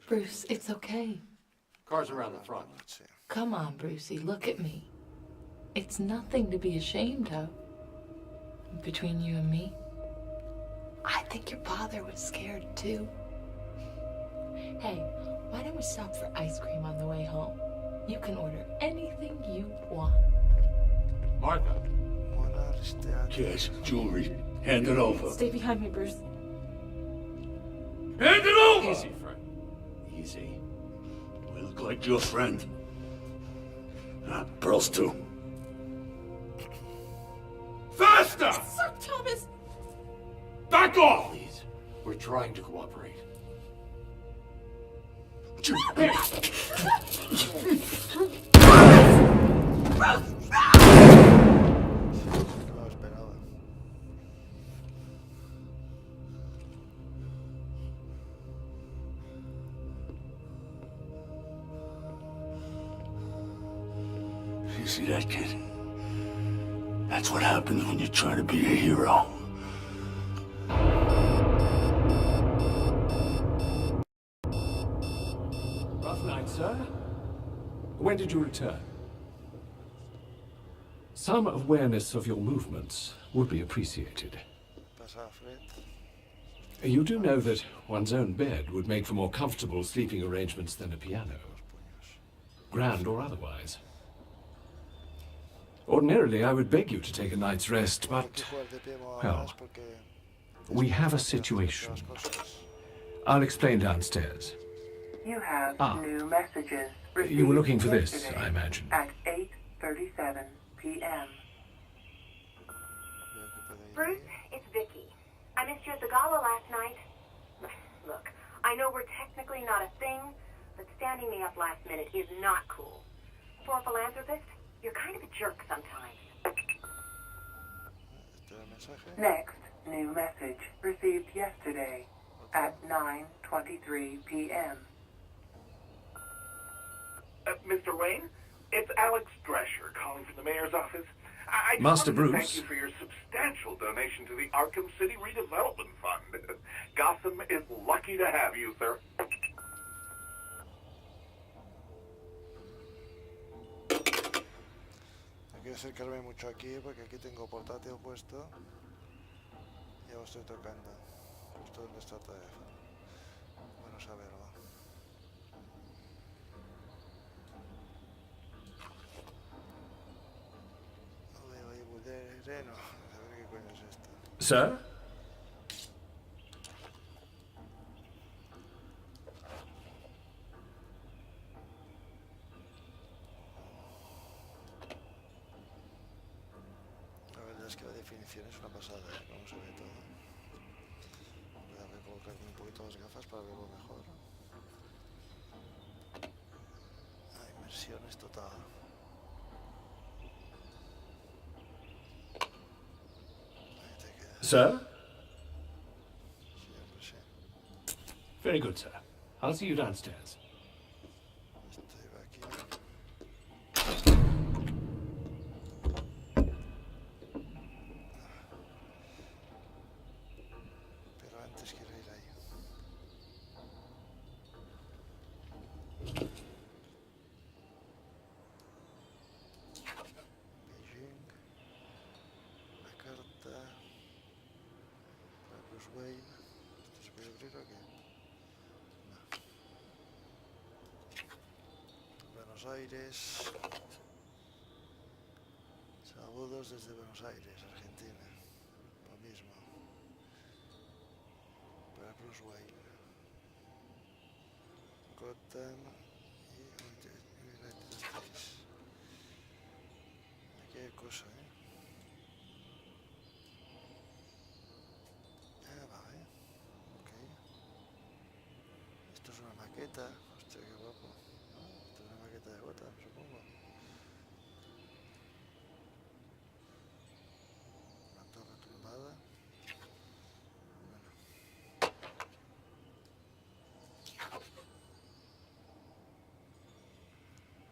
Bruce, it's okay. Car's around the front. Come on, Brucey, look at me. It's nothing to be ashamed of. Between you and me, I think your father was scared too. Hey, why don't we stop for ice cream on the way home? You can order anything you want. Martha. Cash, jewelry. Hand it over. Stay behind me, Bruce. Hand it over! Easy, friend. Easy. We look like your friend. Pearls too. Faster! Sir Thomas! Back off! Please. We're trying to cooperate. You see that, kid? That's what happens when you try to be a hero. Rough night, sir. When did you return? Some awareness of your movements would be appreciated. You do know that one's own bed would make for more comfortable sleeping arrangements than a piano. Grand or otherwise. Ordinarily, I would beg you to take a night's rest, but, well, we have a situation. I'll explain downstairs. You have new messages. You were looking for this, I imagine. At 8:37 p.m. Bruce, it's Vicky. I missed you at the gala last night. Look, I know we're technically not a thing, but standing me up last minute is not cool. For a philanthropist, you're kind of a jerk sometimes. Next new message received yesterday at 9:23 p.m. Mr. Wayne, it's Alex Drescher calling from the mayor's office. I just Master wanted to Bruce. thank you for your substantial donation to the Arkham City Redevelopment Fund. Gotham is lucky to have you, sir. No quiero acercarme mucho aquí porque aquí tengo portátil puesto. Ya lo estoy tocando. Justo donde está el teléfono. Bueno saberlo. No veo ahí Budereno. A ver qué coño es esto. Sir? La verdad es que la definición es una pasada, ¿eh? Cómo se ve todo. Voy a recolocarme un poquito las gafas para verlo mejor. La inmersión es total. Ahí te queda. Sir? Siempre sí. Very good, sir. I'll see you downstairs. Este va aquí. Pero antes quiero ir ahí. Beijing. La carta. Para Bruce Wayne. ¿Esto se puede abrir o qué? No. Buenos Aires. Saludos desde Buenos Aires, Argentina. Lo mismo. Para Bruce Wayne. Gotham y United States. Aquí hay cosa, ¿eh? Ah, vale. Ok. Esto es una maqueta. Hostia, qué guapo. Esto es una maqueta de Gotham, supongo. Una torre tumbada.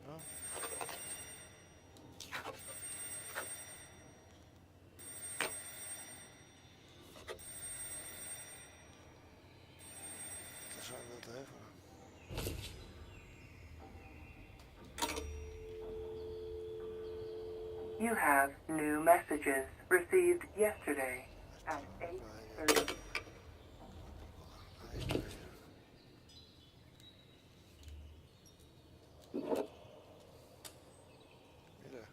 ¿No? Está sonando el teléfono. You have new messages received yesterday at 8:30. Mira.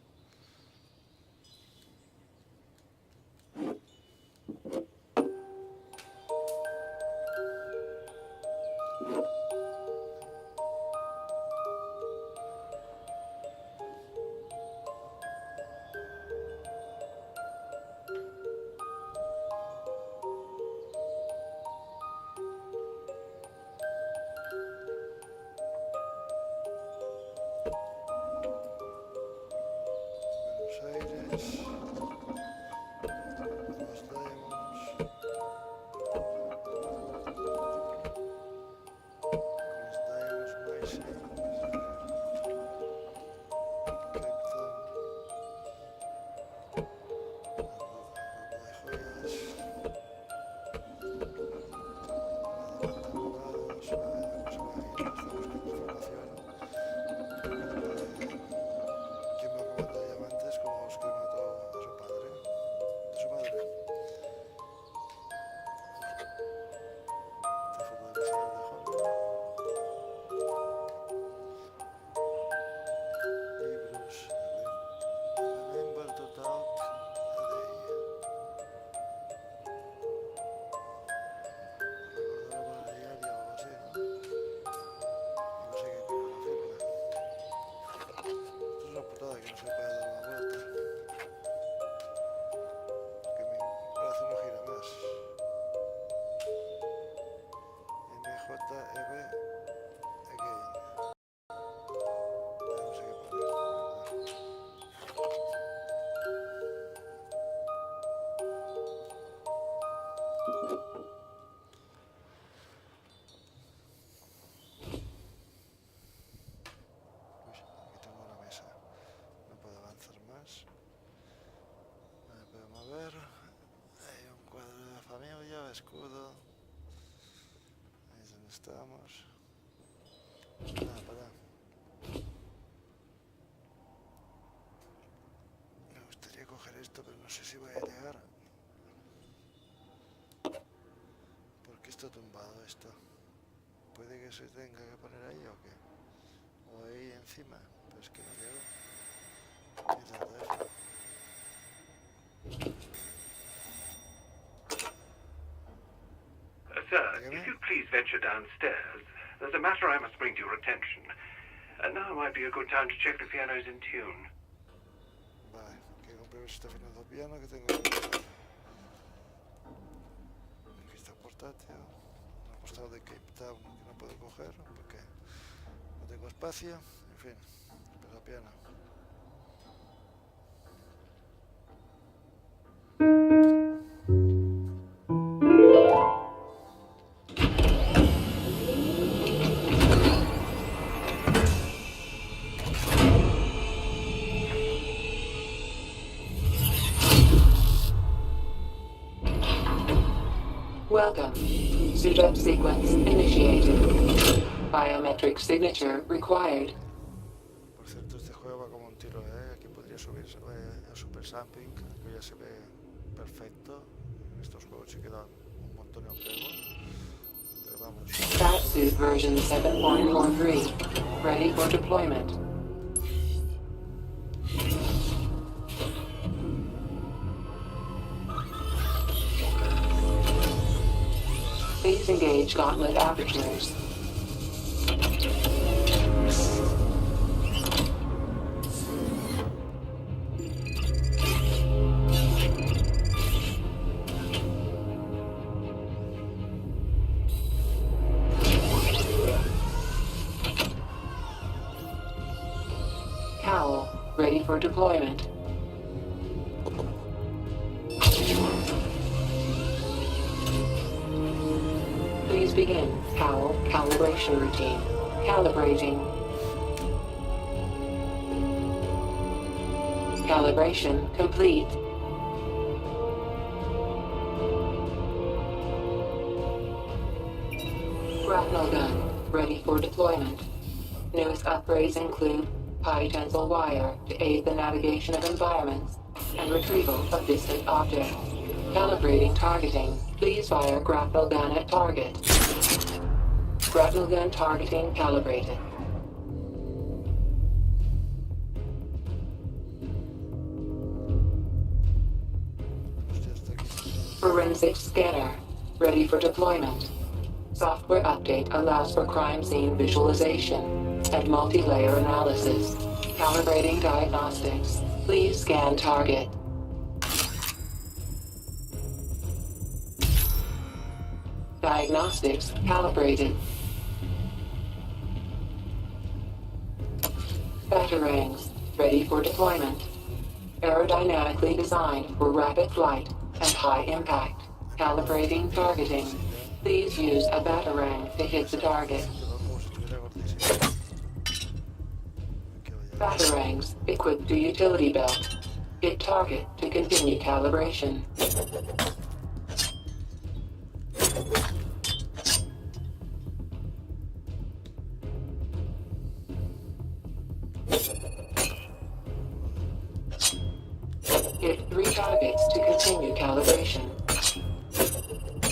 Buenos Aires. Los Diamonds. Los Diamonds, Macy. Cape Town. La ruta de joyas. ¿Quién me ha comentado ya antes como los que mató a su padre? ¿De su madre? Esta foto de la ciudad de Hollywood. Libros. Remember to talk a day. Recordar para el diario o algo así, ¿no? Y no sé qué coño la firma. Esto es una putada que no se puede dar una vuelta. Que mi brazo no gira más. MJEB again. Ya no sé qué poner, la verdad. Uy, aquí tengo la mesa. No puedo avanzar más. No me puedo mover. Hay un cuadro de la familia, escudo. Ahí es donde estamos. Nada, para. Me gustaría coger esto, pero no sé si voy a llegar. ¿Por qué está tumbado esto? ¿Puede que se tenga que poner ahí o qué? O ahí encima. Pero es que no llego. Quita el teléfono. Sir, Dígame. if you please venture downstairs, there's a matter I must bring to your attention. And now might be a good time to check the piano's in tune. Vale, que comprar este afinado piano que tengo que comprar. Aquí está portátil. Una postal de Cape Town que no puedo coger porque no tengo espacio. En fin, pero piano. Welcome. Suit-up sequence initiated. Biometric signature required. Por cierto, este juego va como un tiro, ¿eh? Aquí podría subir a Super Sampling, que ya se ve perfecto. En estos juegos sí queda un montón de pego. Pero vamos. Tracksuit version 7.43. Ready for deployment. Please engage gauntlet apertures. Cowl, ready for deployment. Please begin Cowl calibration routine. Calibrating. Calibration complete. Grapnel gun, ready for deployment. Newest upgrades include high tensile wire to aid the navigation of environments and retrieval of distant objects. Calibrating targeting. Please fire grapnel gun at target. Grapnel gun targeting calibrated. Forensic scanner. Ready for deployment. Software update allows for crime scene visualization and multi-layer analysis. Calibrating diagnostics. Please scan target. Diagnostics calibrated. Batarangs ready for deployment. Aerodynamically designed for rapid flight and high impact. Calibrating targeting. Please use a batarang to hit the target. Batarangs equipped to utility belt. Hit target to continue calibration. Hit 3 targets to continue calibration.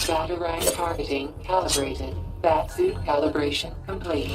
Batarang targeting calibrated. Batsuit calibration complete.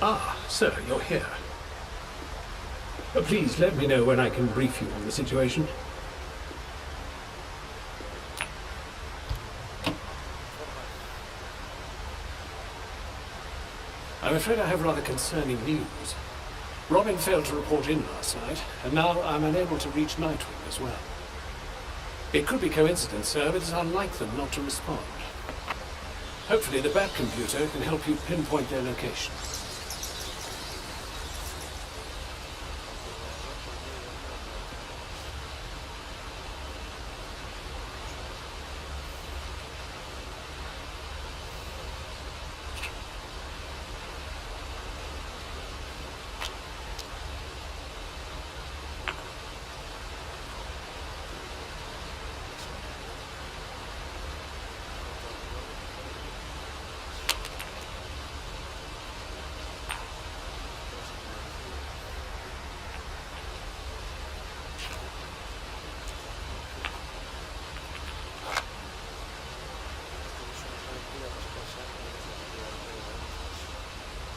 Ah, sir, you're here. Please let me know when I can brief you on the situation. I'm afraid I have rather concerning news. Robin failed to report in last night, and now I'm unable to reach Nightwing as well. It could be coincidence, sir, but it's unlike them not to respond. Hopefully the Bat computer can help you pinpoint their location.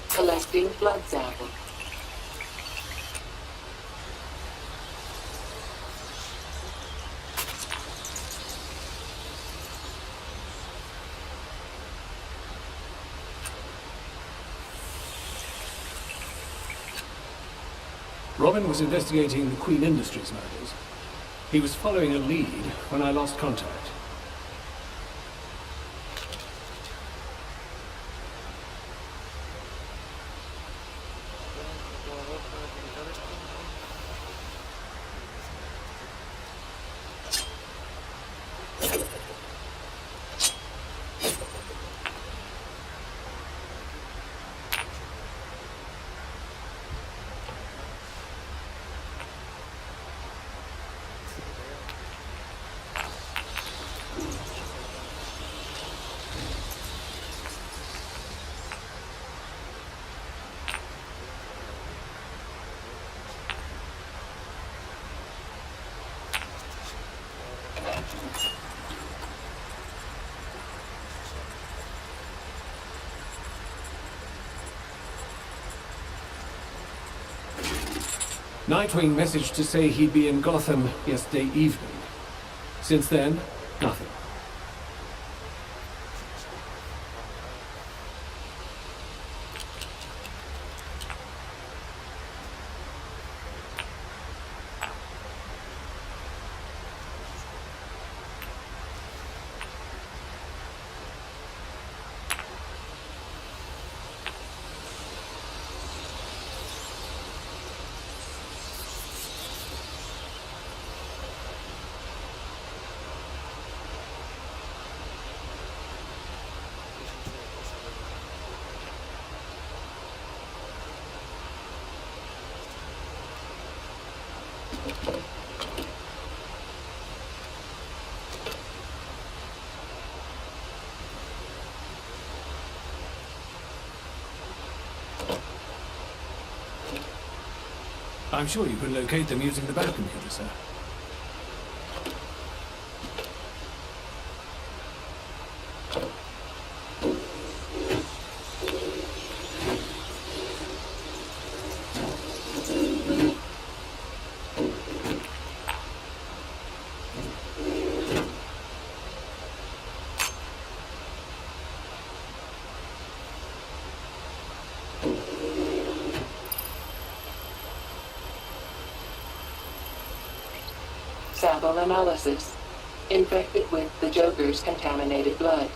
Collecting blood sample. Robin was investigating the Queen Industries matters. He was following a lead when I lost contact. Nightwing messaged to say he'd be in Gotham yesterday evening. Since then, nothing. I'm sure you can locate them using the back computer, sir. Sample analysis. Infected with the Joker's contaminated blood.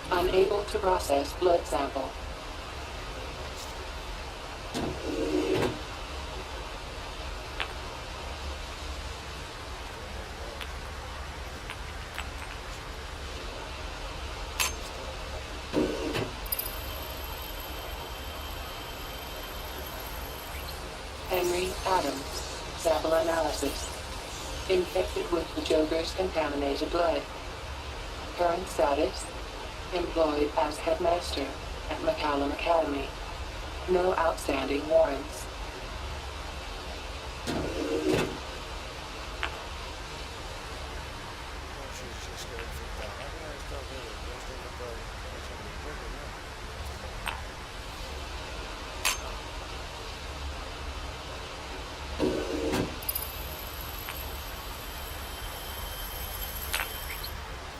Unable to process blood sample. Henry Adams. Sample analysis. Infected with the Joker's contaminated blood. Current status. Employed as headmaster at McCallum Academy. No outstanding warrants.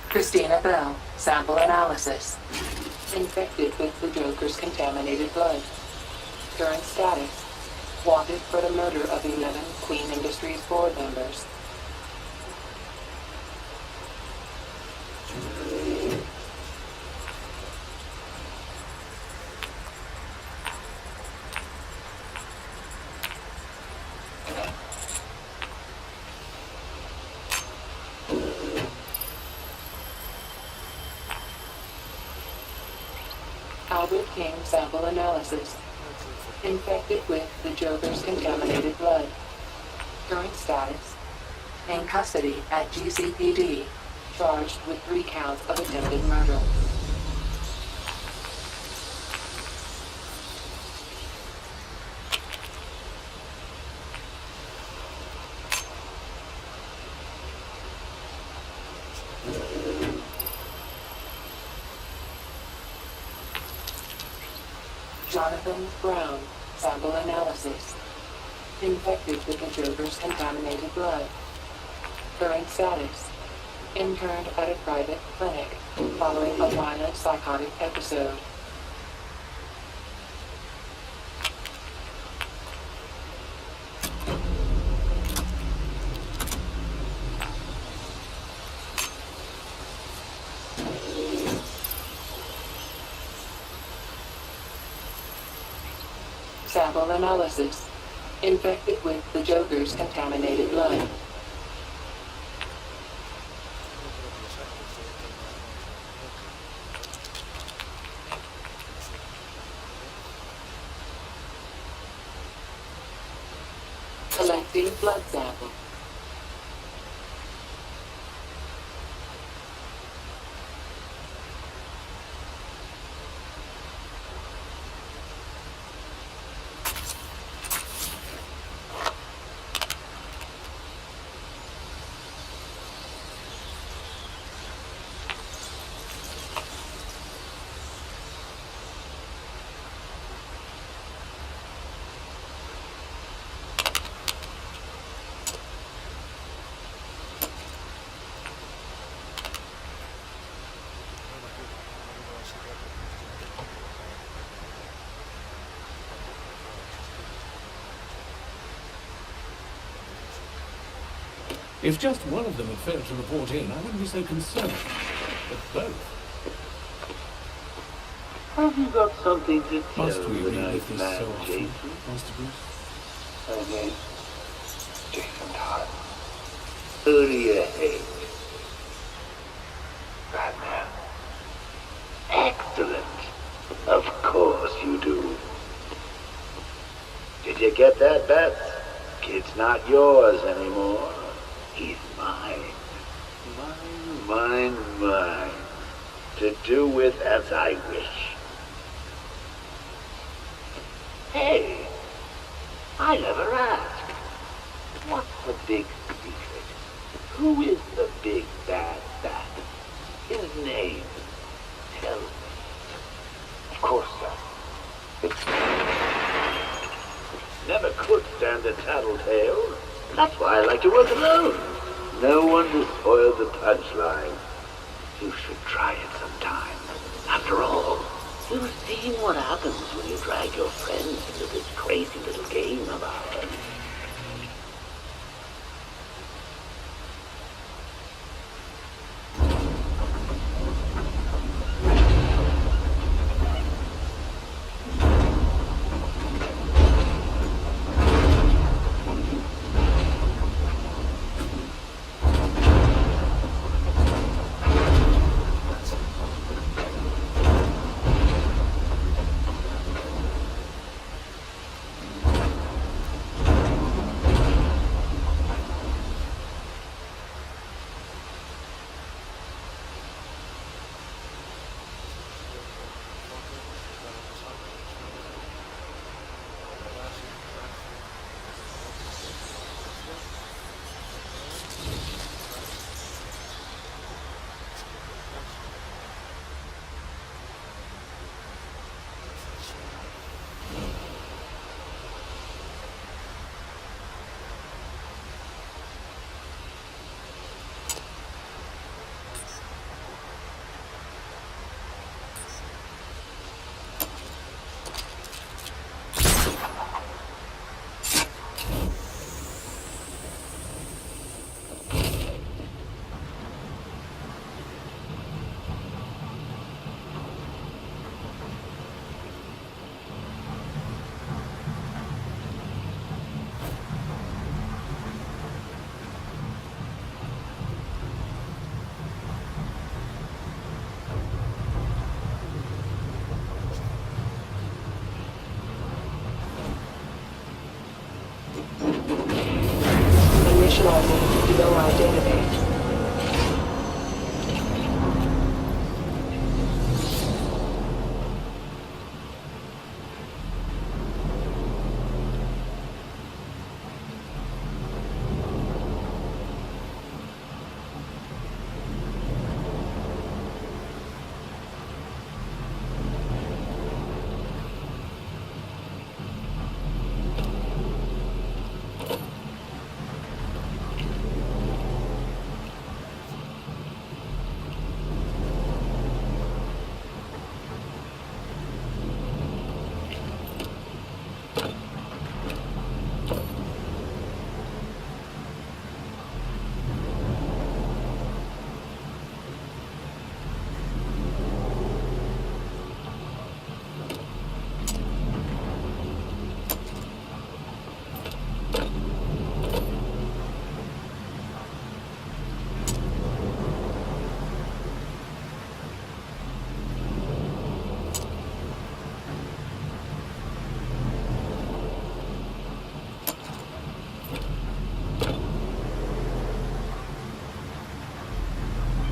Christina Bell. Sample analysis. Infected with the Joker's contaminated blood. Current status. Wanted for the murder of 11 Queen Industries board members. Albert King sample analysis. Infected with the Joker's contaminated blood. Current status. In custody at GCPD. Charged with 3 counts of attempted murder. Jonathan Brown, sample analysis. Infected with the Joker's contaminated blood. Current status. Interned at a private clinic following a violent psychotic episode. Sample analysis. Infected with the Joker's contaminated blood. Collecting blood sample. If just one of them had failed to report in, I wouldn't be so concerned. But both. Have you got something to tell Must we the relive nice this man, so often, Jason? Master Bruce? Okay. Jason Todd. Who do you hate? Batman. Excellent. Of course you do. Did you get that, Bat? Kid's not yours anymore. He's mine. Mine. To do with as I wish. Hey, I never asked. What's the big secret? Who is the big bad bat? His name. Tell me. Of course, sir. Never could stand a tattletale. That's why I like to work alone. No one to spoil the punchline. You should try it sometime. After all, you've seen what happens when you drag your friends into this crazy little game of ours. Initializing DOI database.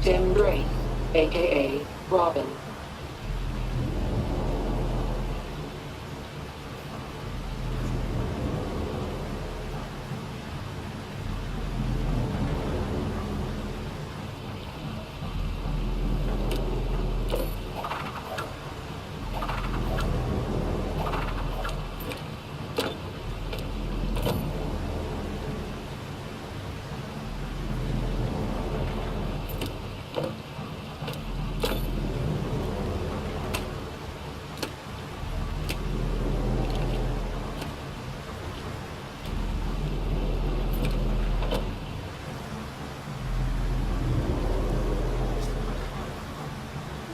Tim Drake, aka Robin.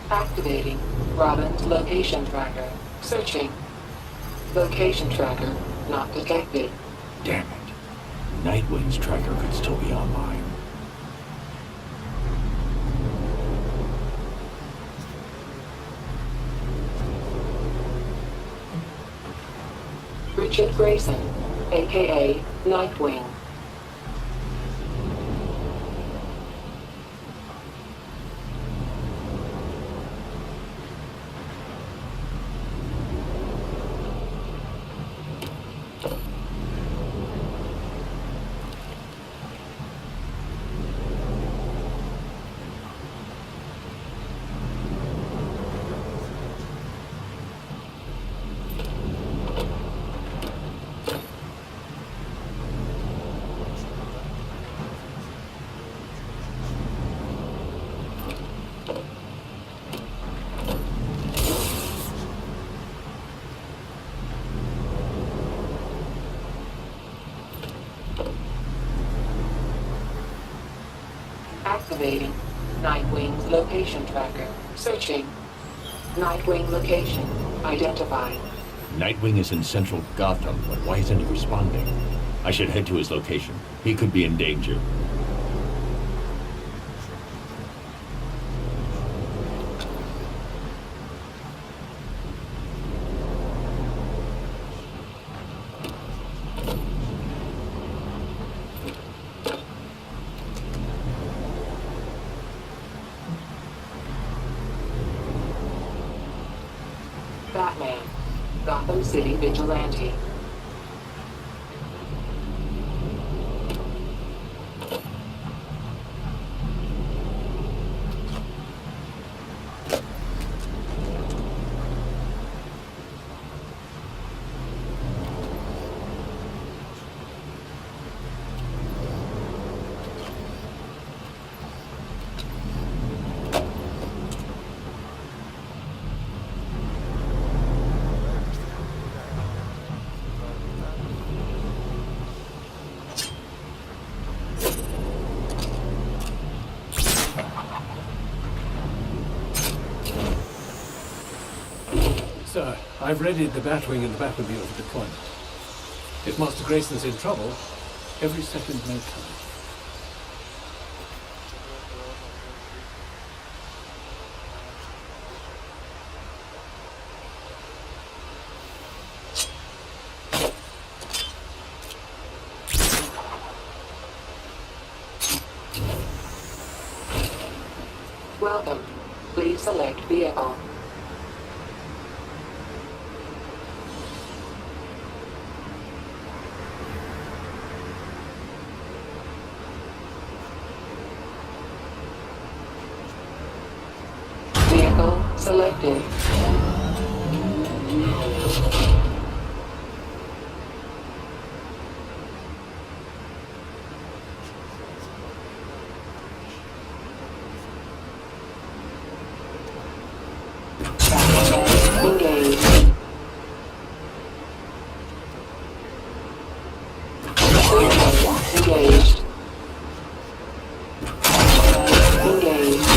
Activating Robin's location tracker. Searching. Location tracker not detected. Damn it. Nightwing's tracker could still be online. Richard Grayson, aka Nightwing. Activating Nightwing's location tracker. Searching. Nightwing location identified. Nightwing is in central Gotham, but why isn't he responding? I should head to his location. He could be in danger. Batman, Gotham City Vigilante. Sir, I've readied the Batwing and the Batmobile for deployment. If Master Grayson's in trouble, every second may count. Welcome. Please select vehicle. Vehicle selected. Engage. Engaged. Engaged.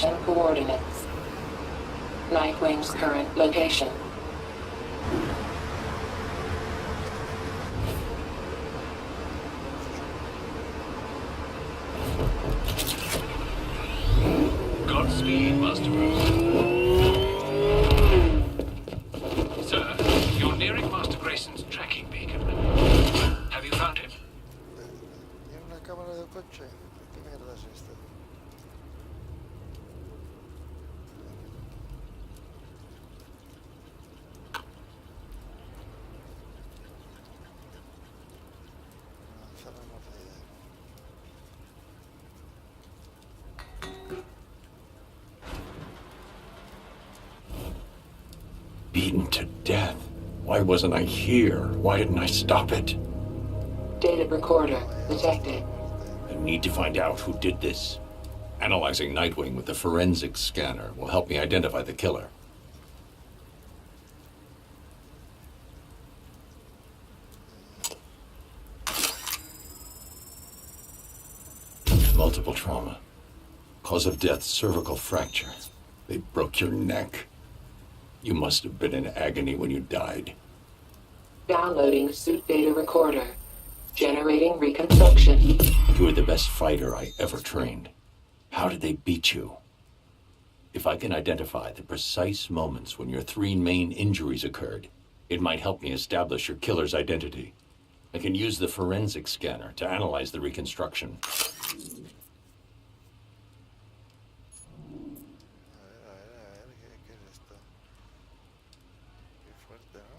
Mission coordinates. Nightwing's current location. Godspeed, Master Bruce. Sir, you're nearing Master Grayson's tracking beacon. Have you found him? ¿Tiene una cámara de coche? ¿Qué mierda es esta? Avanzar en mordida. Beaten to death. Why wasn't I here? Why didn't I stop it? Data recorder detected. I need to find out who did this. Analyzing Nightwing with the forensics scanner will help me identify the killer. Multiple trauma. Cause of death, cervical fracture. They broke your neck. You must have been in agony when you died. Downloading suit data recorder. Generating reconstruction. You were the best fighter I ever trained. How did they beat you? If I can identify the precise moments when your 3 main injuries occurred, it might help me establish your killer's identity. I can use the forensic scanner to analyze the reconstruction. ¿qué es esto? Qué fuerte, ¿no?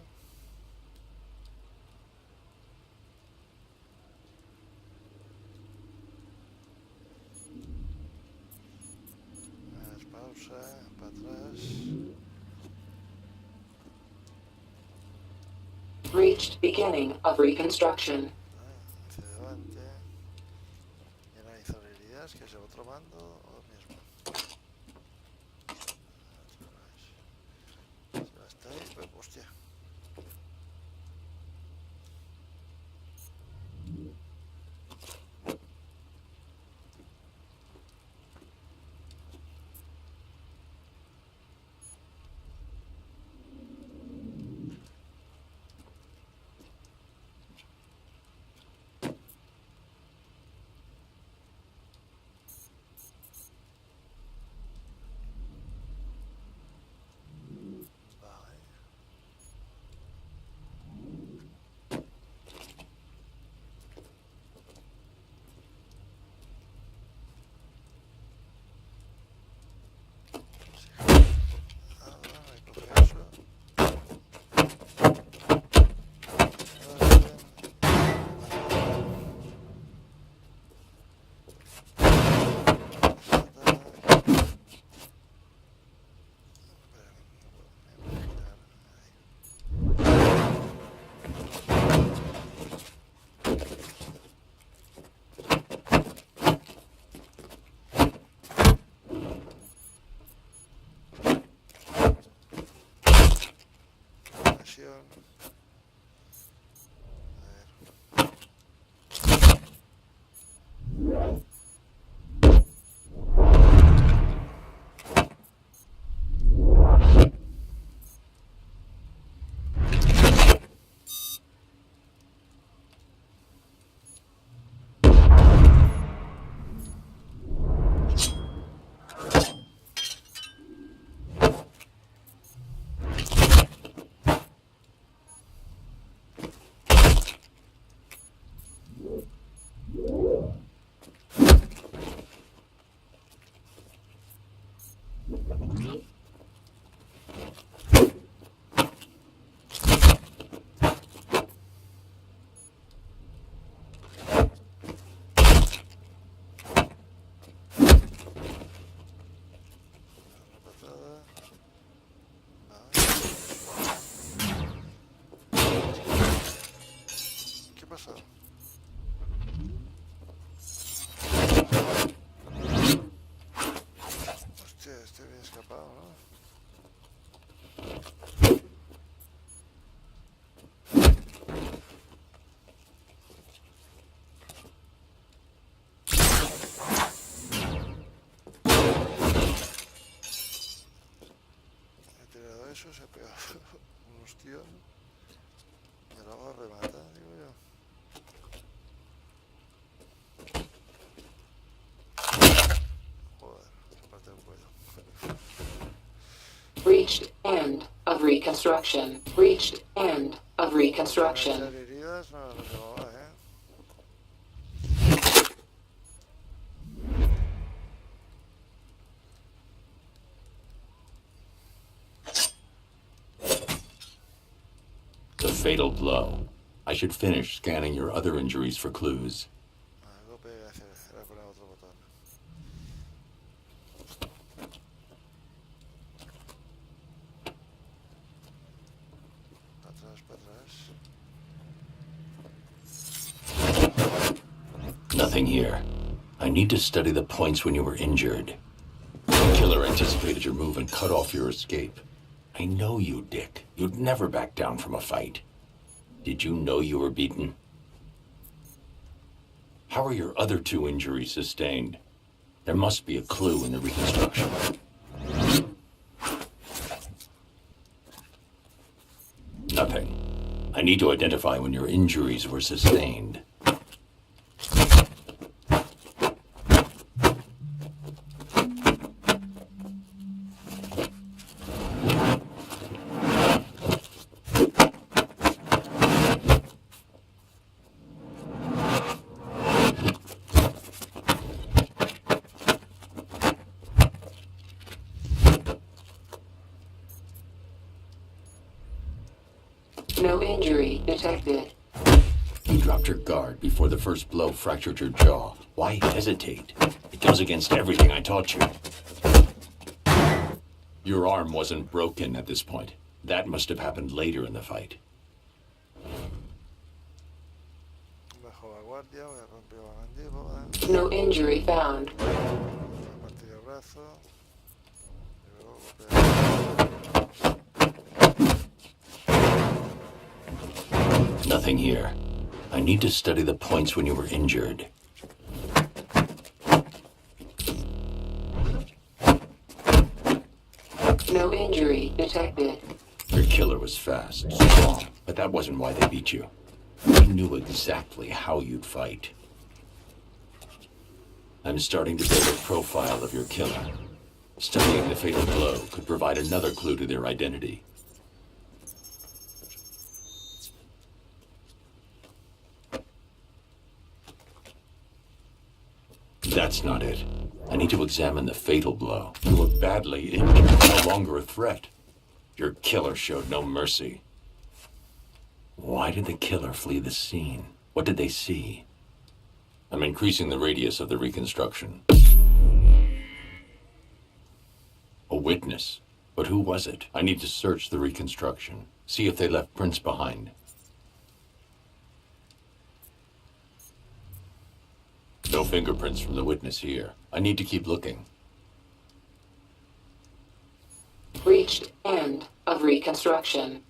Pausa, para atrás. Reached beginning of reconstruction. Hacia adelante. Y analizar heridas, que es el otro mando o lo mismo. Ya está ahí, pues hostia. auxilio. Y luego remata, digo yo. Joder, aparte un cuello. Reached end of reconstruction. Reached end of reconstruction. Las heridas no las llevaba, ¿eh? The fatal blow. I should finish scanning your other injuries for clues. Golpe, era con otro botón. Para atrás. Nothing here. I need to study the points when you were injured. The killer anticipated your move and cut off your escape. I know you, Dick. You'd never back down from a fight. Did you know you were beaten? How are your other 2 injuries sustained? There must be a clue in the reconstruction. Nothing. I need to identify when your injuries were sustained. No injury detected. You dropped your guard before the first blow fractured your jaw. Why hesitate? It goes against everything I taught you. Your arm wasn't broken at this point. That must have happened later in the fight. Bajo la guardia, me rompió la mandíbula. No injury found. Martillo el brazo. Y luego golpeé. Nothing here. I need to study the points when you were injured. No injury detected. Your killer was fast, strong, but that wasn't why they beat you. He knew exactly how you'd fight. I'm starting to build a profile of your killer. Studying the fatal blow could provide another clue to their identity. That's not it. I need to examine the fatal blow. You were badly injured, no longer a threat. Your killer showed no mercy. Why did the killer flee the scene? What did they see? I'm increasing the radius of the reconstruction. A witness. But who was it? I need to search the reconstruction. See if they left prints behind. No fingerprints from the witness here. I need to keep looking. Reached end of reconstruction.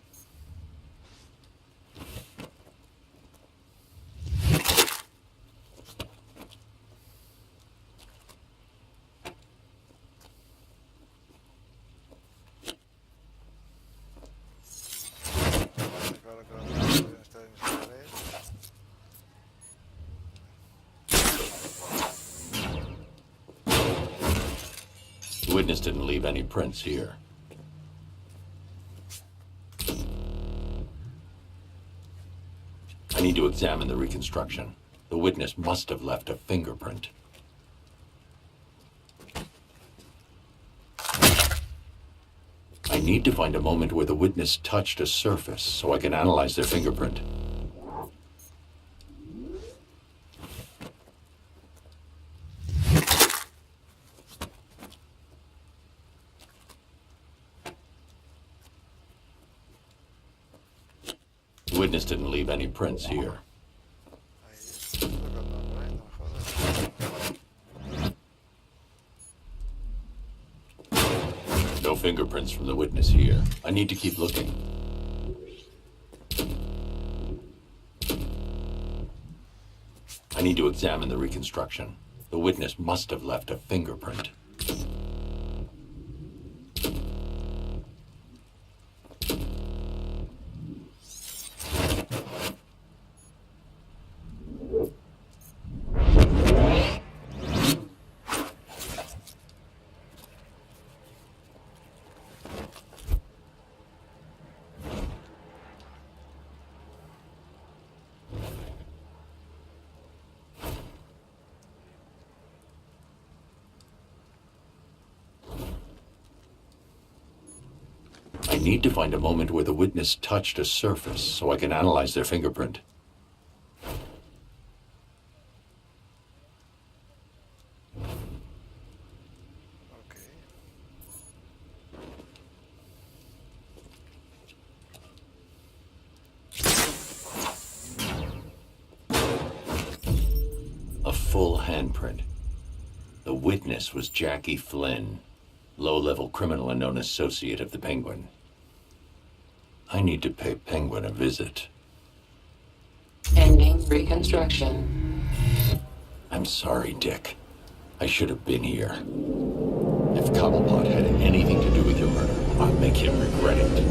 Claro que no está en esta pared. The witness didn't leave any prints here. I need to examine the reconstruction. The witness must have left a fingerprint. I need to find a moment where the witness touched a surface so I can analyze their fingerprint. The witness didn't leave any prints here. Ahí, tocando por ahí, no me jodas. No fingerprints from the witness here. I need to keep looking. I need to examine the reconstruction. The witness must have left a fingerprint. need to find a moment where the witness touched a surface so I can analyze their fingerprint. Ok. A full handprint. The witness was Jackie Flynn, low-level criminal and known associate of the Penguin. I need to pay Penguin a visit. Ending reconstruction. I'm sorry, Dick. I should have been here. If Cobblepot had anything to do with your murder, I'll make him regret it.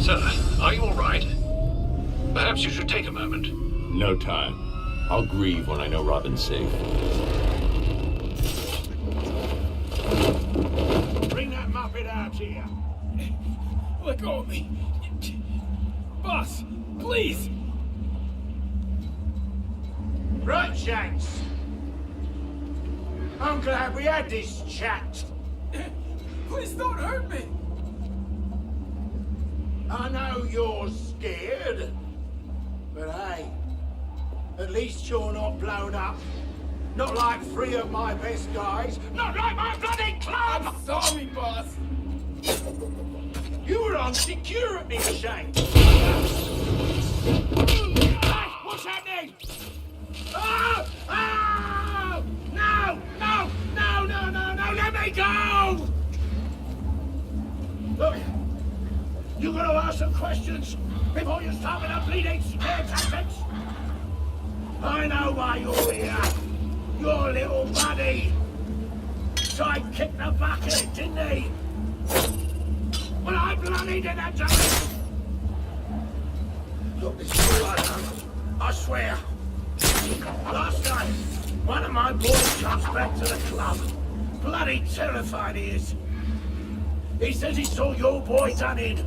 Sir, are you all right? Perhaps you should take a moment. No time. I'll grieve when I know Robin's safe. Bring that muppet out here. Let go of me. Boss, please. Right, Shanks. I'm glad we had this chat. Please don't hurt me. I know you're scared, but hey, at least you're not blown up. Not like 3 of my best guys. Not like my bloody club! I'm sorry, boss. You were on security, Shanks. What's happening? Oh! Oh! No! No! No! No! No! No! Let me go! Look, you gotta ask some questions before you start with the bleeding scare tactics. I know why you're here. Your little buddy. Side kicked the bucket, didn't he? Well, I bloody did that to him. Look, this is all I know. I swear. Last night, one of my boys comes back to the club. Bloody terrified he is. He says he saw your boy done in.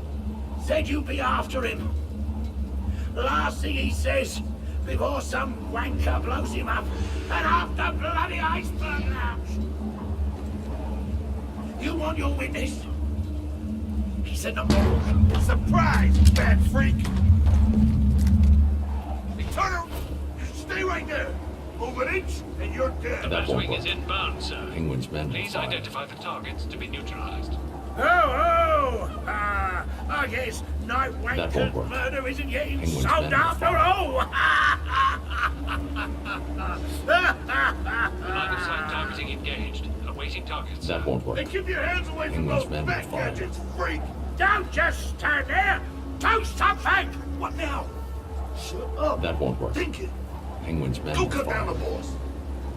Said you'd be after him. Last thing he says, before some wanker blows him up, and half the bloody iceberg lounge. You want your witness? He said not more. Surprise, bad freak! Hey, Turner, stay right there. Move an inch, and you're dead. That won't Wing work. is inbound, sir. Penguin's men will Please fire. identify the targets to be neutralized. Oh! I guess night That won't wanker work. murder isn't getting Penguin's solved men will after fire. all! Line of sight targeting engaged. Awaiting targets. That won't work. Then keep your hands away from Penguin's those men will back fire. gadgets, freak! Don't just stand there! Do something! What now? Shut up! That won't work. Think it! Penguin's men Go will cut down fire. the boss!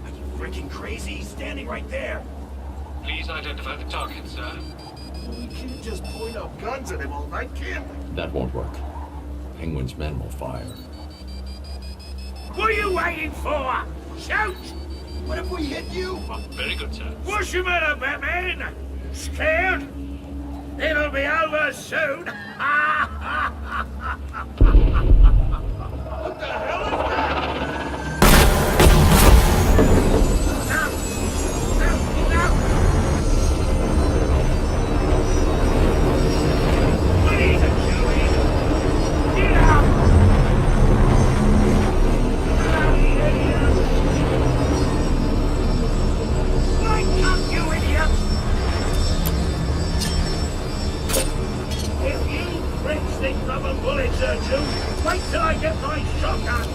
Are you freaking crazy? He's standing right there! Please identify the targets, sir. We can't just point our guns at him all night, can we? That won't work. Penguin's men will fire. What are you waiting for? Shoot! What if we hit you? Very good, sir. What's the matter, Batman? Scared? It'll be over soon. What the hell is that? No! No! No! What is it, Joey? Get out! Bloody idiot! Wake up, you idiot! If you pricks think rubber bullets hurt you, wait till I get my shotgun!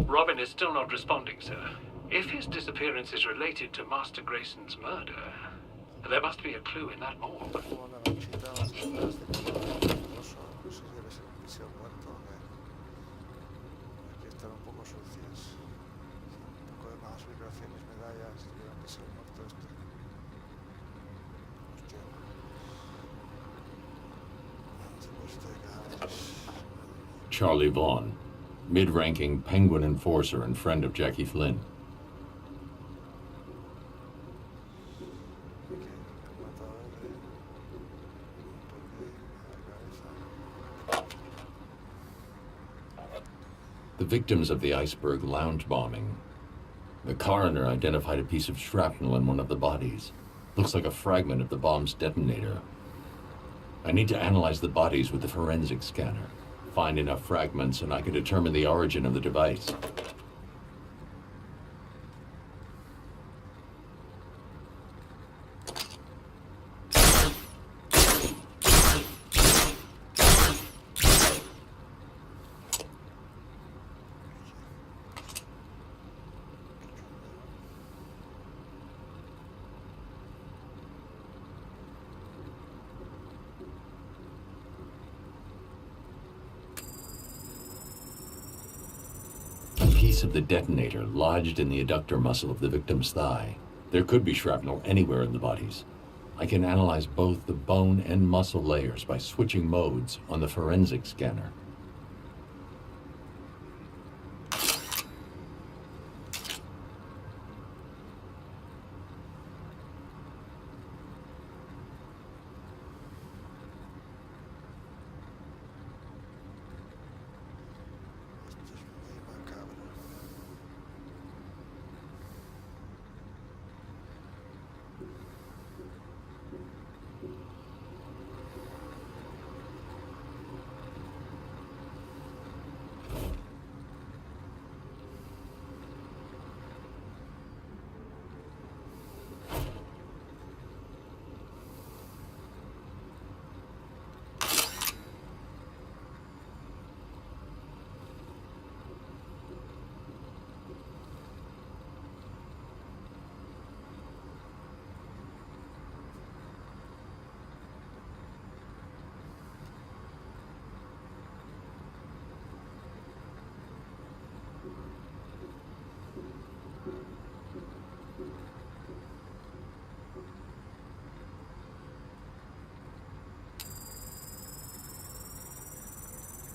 Robin is still not responding, sir. If his disappearance is related to Master Grayson's murder, there must be a clue in that morgue. Como una manchita más detrás de peligroso. No sé si debe ser un piseo muerto o qué. Aquí están un poco sucias. Un poco de más vibración, mis medallas. Si hubiera un piseo muerto este. Hostia. Depósito de cadáveres. Charlie Vaughn, mid-ranking Penguin enforcer and friend of Jackie Flynn. The victims of the iceberg lounge bombing. The coroner identified a piece of shrapnel in one of the bodies. Looks like a fragment of the bomb's detonator. I need to analyze the bodies with the forensic scanner. Find enough fragments and I can determine the origin of the device. Piece of the detonator lodged in the adductor muscle of the victim's thigh. There could be shrapnel anywhere in the bodies. I can analyze both the bone and muscle layers by switching modes on the forensic scanner.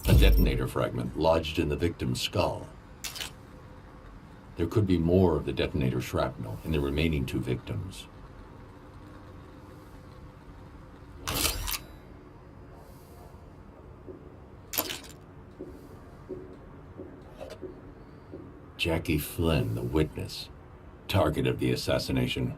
A detonator fragment lodged in the victim's skull. There could be more of the detonator shrapnel in the remaining two victims. Jackie Flynn, the witness, target of the assassination.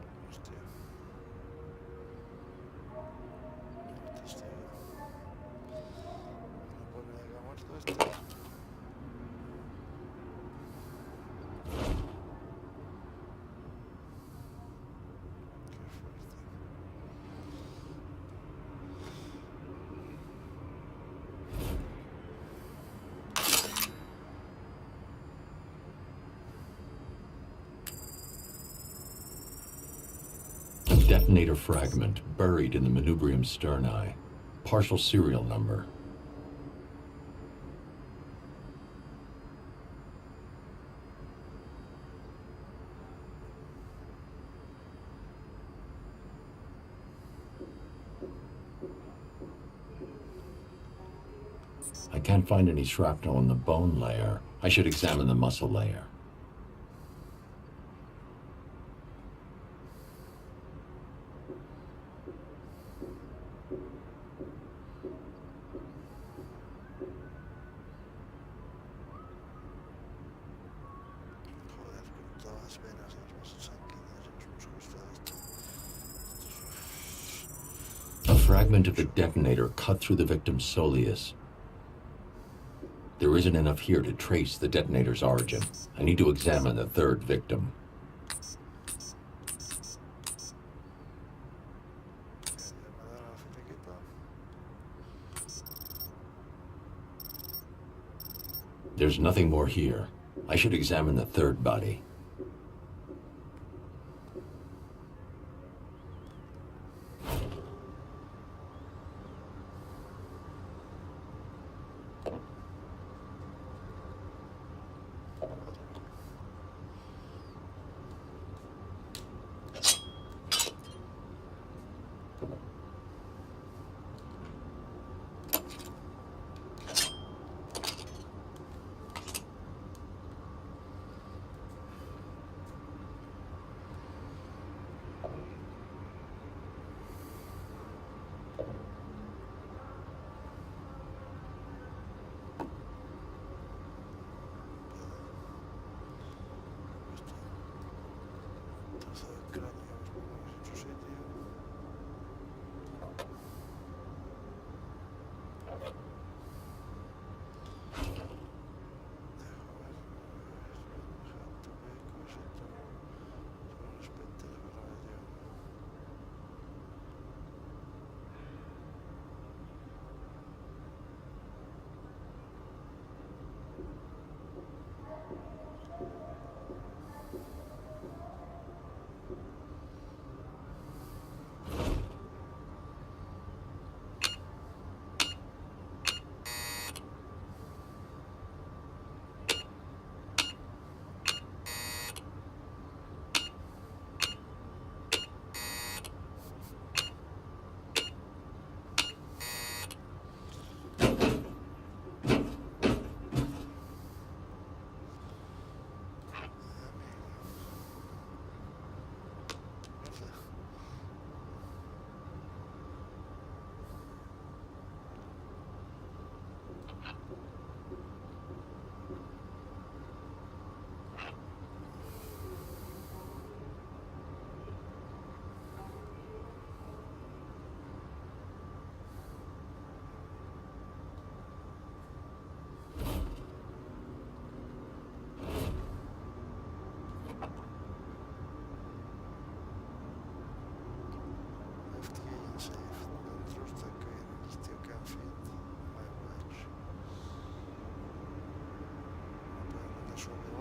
Detonator fragment buried in the manubrium sterni. Partial serial number. I can't find any shrapnel in the bone layer. I should examine the muscle layer. A fragment of the detonator cut through the victim's soleus. There isn't enough here to trace the detonator's origin. I need to examine the third victim. There's nothing more here. I should examine the third body.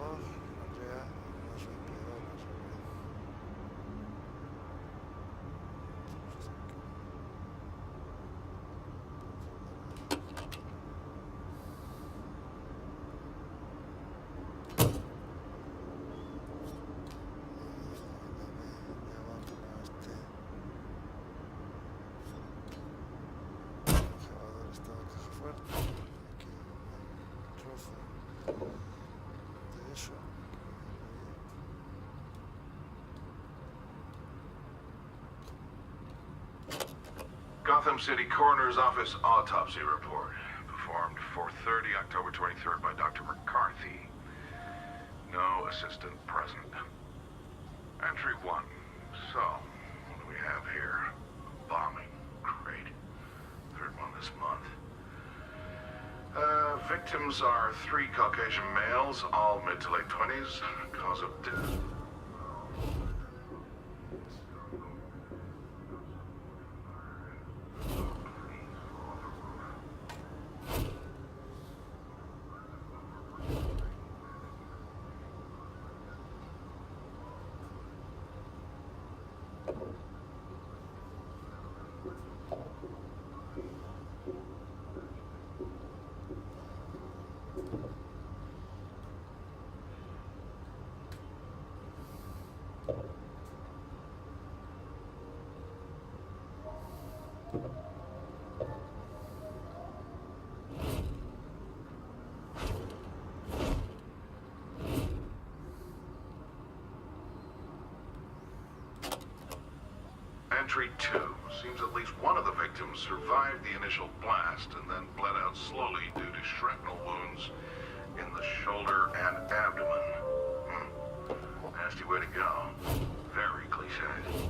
favor, valdría unos 20 dólares. Gotham City Coroner's Office autopsy report. Performed 4:30, October 23rd by Dr. McCarthy. No assistant present. Entry 1. So, what do we have here? Bombing. Great. Third one this month. Victims are 3 Caucasian males, all mid to late 20s. Cause of death. Entry 2. Seems at least one of the victims survived the initial blast and then bled out slowly due to shrapnel wounds in the shoulder and abdomen. Nasty way to go. Very cliche.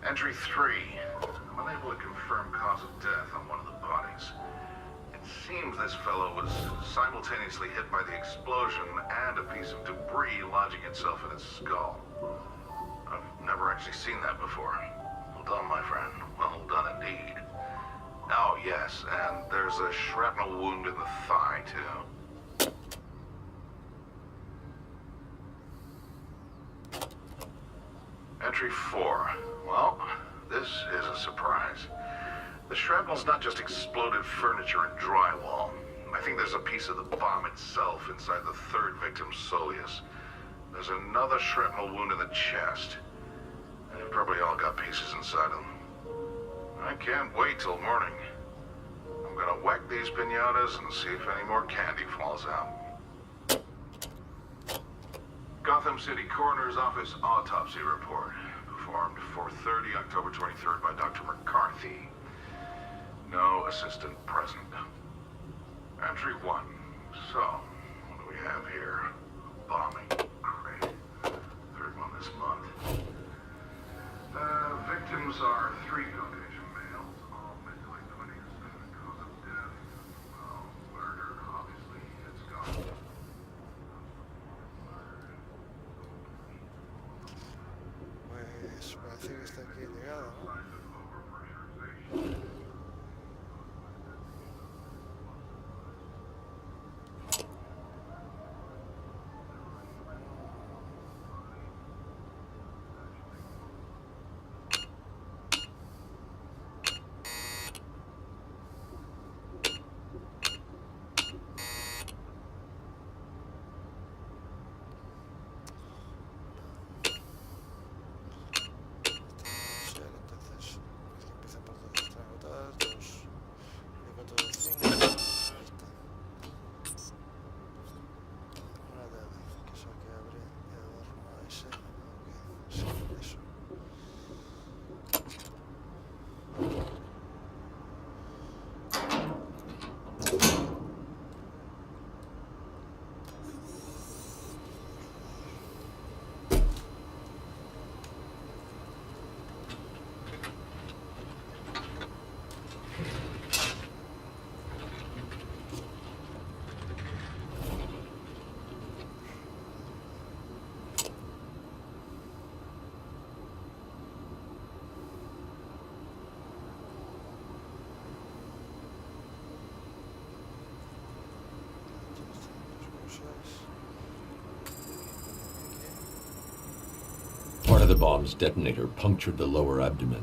Entry 3. I'm unable to confirm cause of death on one of the bodies. It seems this fellow was simultaneously hit by the explosion and a piece of debris lodging itself in his skull. I've never actually seen that before. Well done, my friend. Well done indeed. Oh, yes, and there's a shrapnel wound in the thigh, too. Entry 4. Well, this is a surprise. The shrapnel's not just exploded furniture and drywall. I think there's a piece of the bomb itself inside the third victim's soleus. There's another shrapnel wound in the chest. They've probably all got pieces inside them. I can't wait till morning. I'm gonna whack these piñatas and see if any more candy falls out. Gotham City Coroner's Office autopsy report. Performed 4:30, October 23rd by Dr. McCarthy. No assistant present. Entry 1. So, what do we have here? Bombing. Great. Third one this month. Victims are 3 Caucasian males, all mid to late 20s. Cause of death, well, murder, obviously. It's gone. Pues parece que está aquí llegado, ¿no? Entonces ese. Ok, sí, eso. Part of the bomb's detonator punctured the lower abdomen.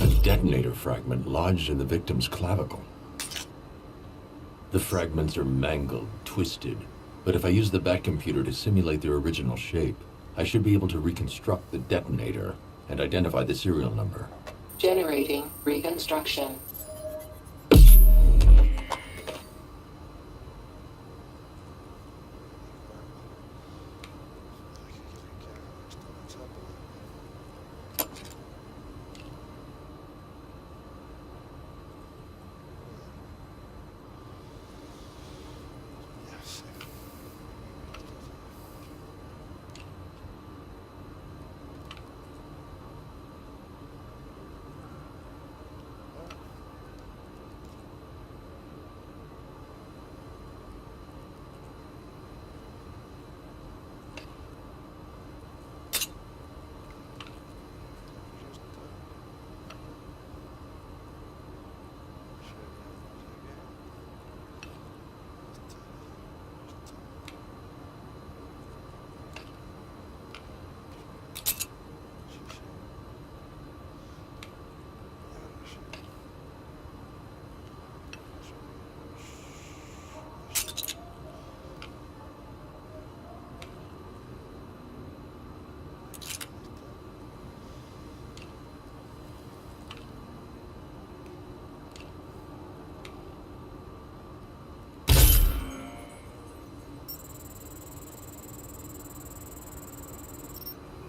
A detonator fragment lodged in the victim's clavicle. The fragments are mangled, twisted, but if I use the Bat computer to simulate their original shape, I should be able to reconstruct the detonator and identify the serial number. Generating reconstruction.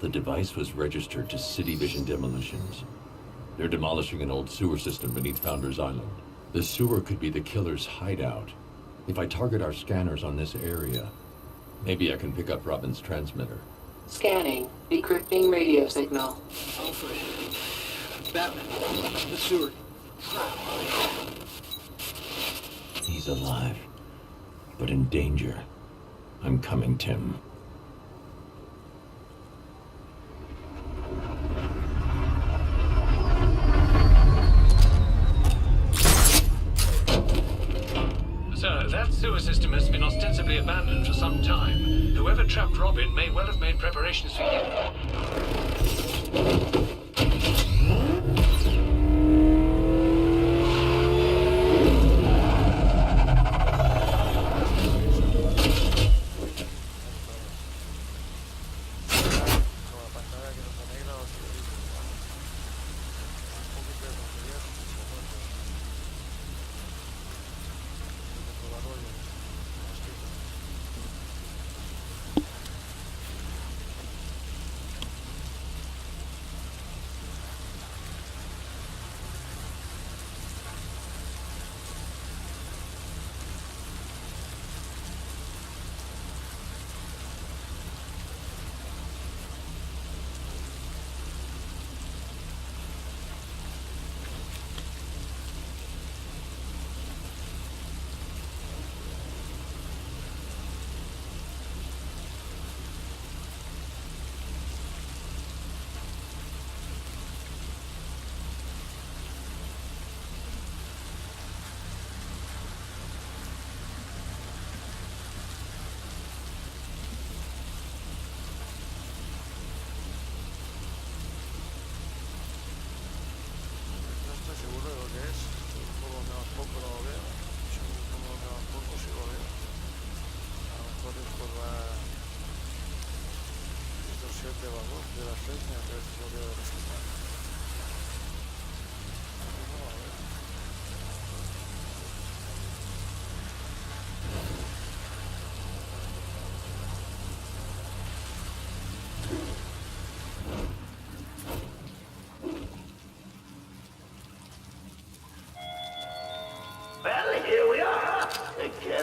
The device was registered to City Vision Demolitions. They're demolishing an old sewer system beneath Founders Island. The sewer could be the killer's hideout. If I target our scanners on this area, maybe I can pick up Robin's transmitter. Scanning. Decrypting radio signal. Alfred. Batman. The sewer. He's alive, but in danger. I'm coming, Tim. Sir, that sewer system has been ostensibly abandoned for some time. Whoever trapped Robin may well have made preparations for you.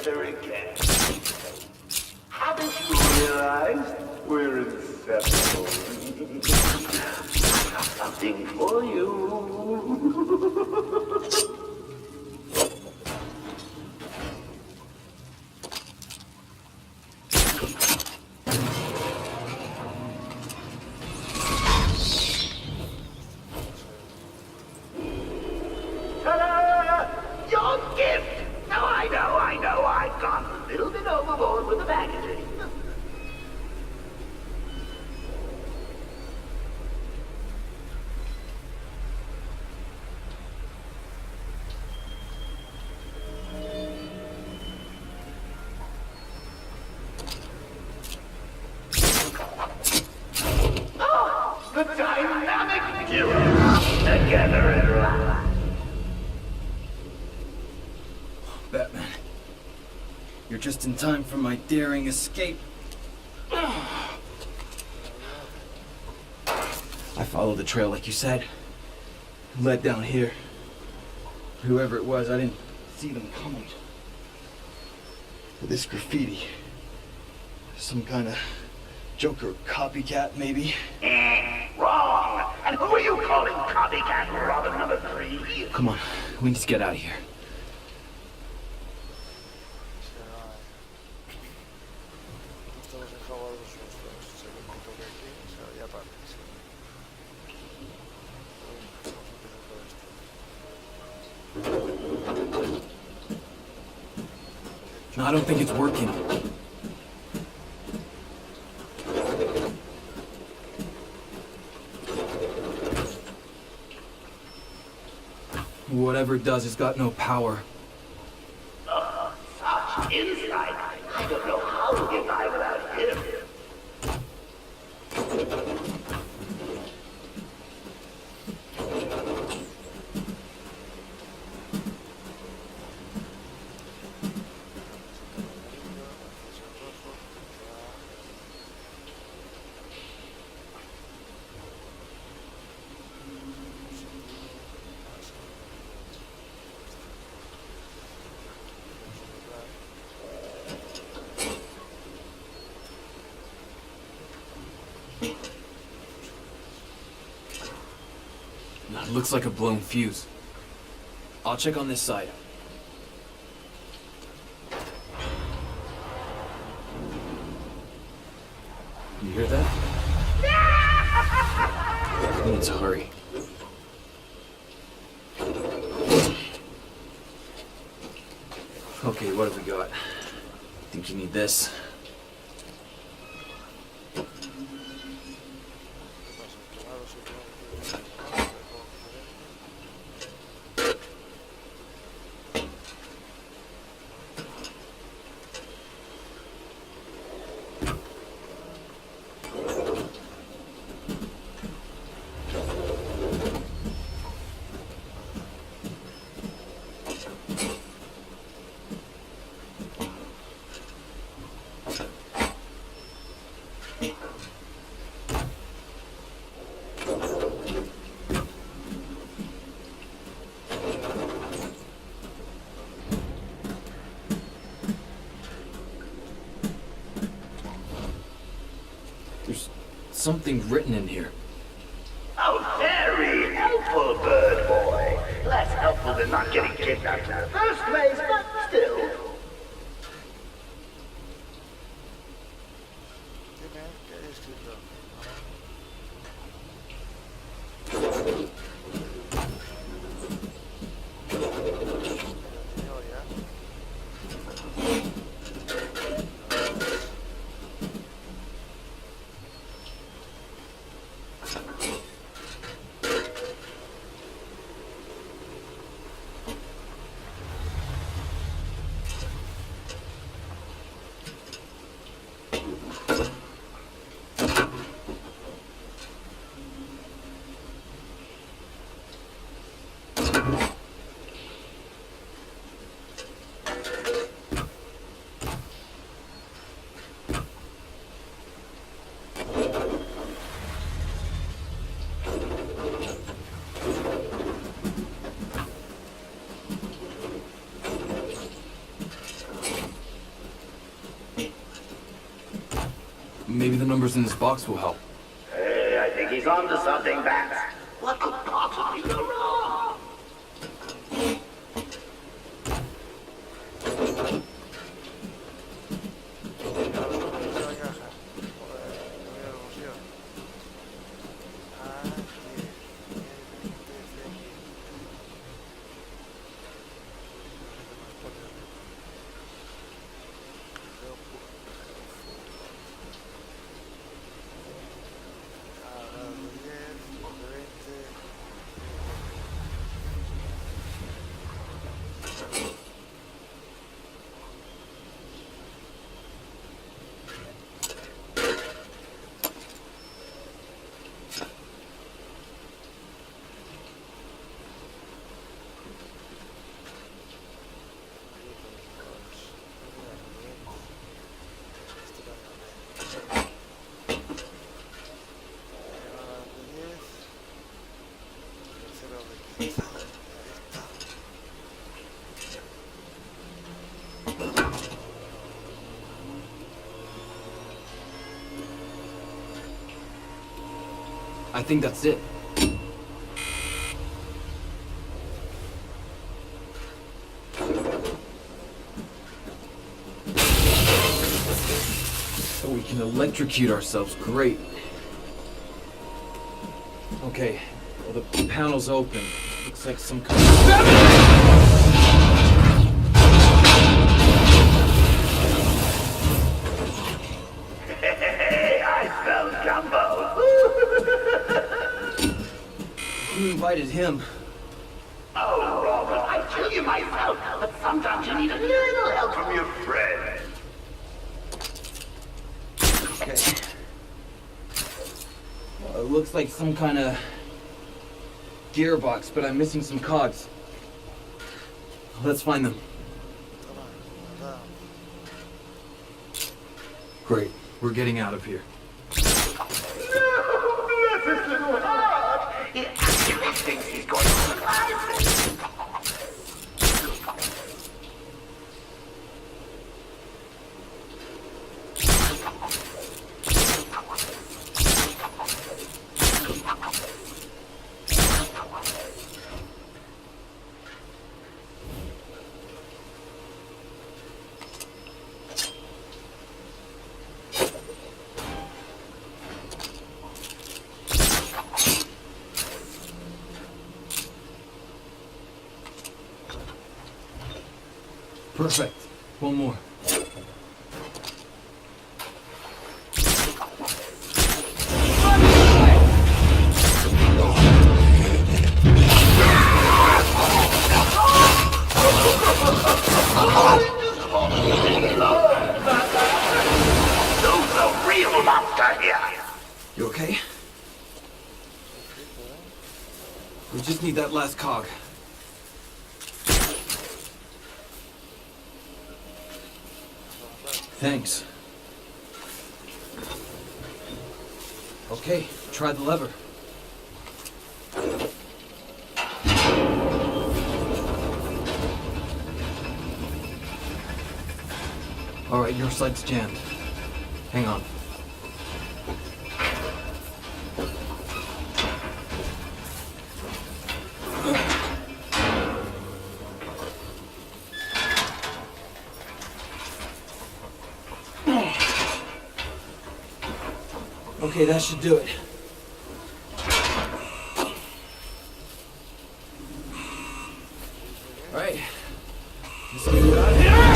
together again. Haven't you realized we're inseparable? I've got something for you. Ta-da! Your gift! Now I know, I've gone a little bit overboard with the packaging. Oh, the dynamic duo together at last. Batman, you're just in time for my daring escape. I followed the trail like you said. Led down here. Whoever it was, I didn't see them coming. This graffiti. Some kind of Joker copycat, maybe? Wrong! And who are you calling copycat Robin number 3? Come on, we need to get out of here. Estamos enjaulados los dos. Según me toque aquí, o sea, ya partes. No, I don't think it's working. Whatever it does, it's got no power. Such insight. I don't know how to get by without him. It looks like a blown fuse. I'll check on this side. You hear that? We need to hurry. Okay, what have we got? Think you need this? Something written in here. Oh, very helpful, bird boy. Less helpful than not getting kidnapped in the first place, but still. Dime qué hay escrito. Maybe the numbers in this box will help. Hey, I think he's on to something, Bats. What could possibly go wrong? I think that's it. So we can electrocute ourselves. Great. Okay. Well, the panel's open. Looks like some kind of... Who invited him? Oh, Robert, I tell you myself, but sometimes you need a little help from your friend. Okay. Well, it looks like some kind of gearbox, but I'm missing some cogs. Let's find them. Great. We're getting out of here. He actually thinks he's going to survive this. Perfect. One more. You okay? We just need that last cog. Thanks. Okay, try the lever. All right, your side's jammed. Hang on. Okay, that should do it. All right. Let's get it out of here.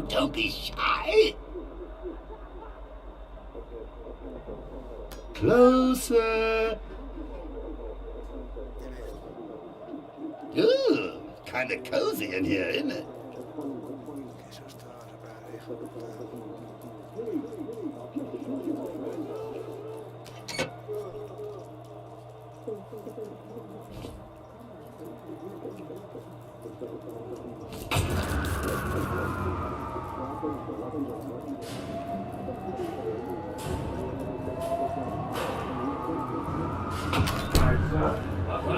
Don't be shy. Closer. Ooh, kind of cozy in here, isn't it?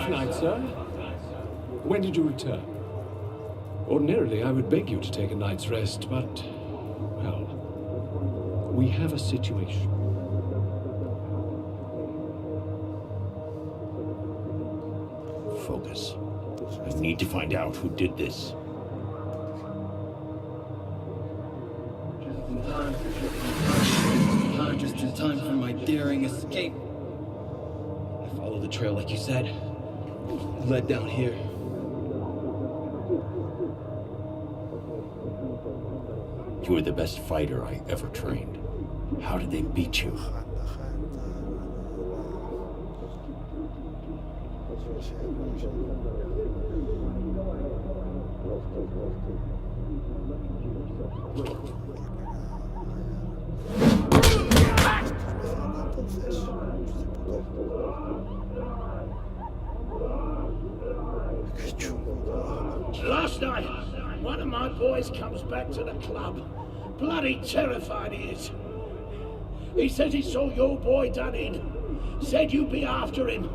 Good night, sir. When did you return? Ordinarily, I would beg you to take a night's rest, but, well, we have a situation. Focus. I need to find out who did this. Just in time for my daring escape. I followed the trail like you said. Led down here. You were the best fighter I ever trained. How did they beat you? Last night, one of my boys comes back to the club. Bloody terrified he is. He says he saw your boy done in. Said you'd be after him.